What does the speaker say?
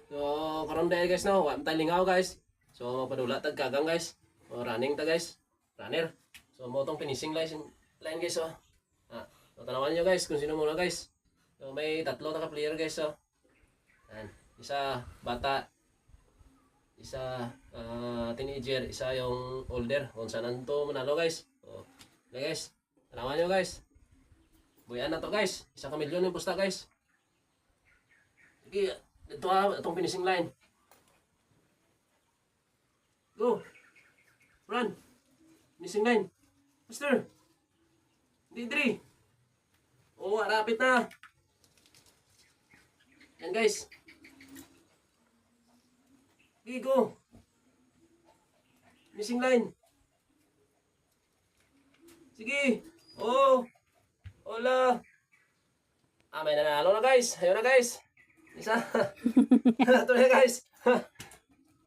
So, karon dahil guys no, wa tay lingaw guys. So, mapadula tag kagang guys. O, running ta guys. Runner. So, mo tong finishing line guys oh. So, tanawan nyo guys kung sino muna guys. So, may tatlo na ka-player guys oh. Yan. Isa bata, isa teenager, isa yung older. Kung saan to manalo guys. So, okay guys. Tanawan nyo guys. Buyan na to guys. Isa ka milyon yung pusta guys. Sige, ito itong finishing line. Go. Run. Finishing line. Master. D3. Oo, rapid na. Yan guys. Sige, go. Finishing line. Sige. Oo. Hola. May nanalo na guys. Ayun na guys. Isa. Ito na guys.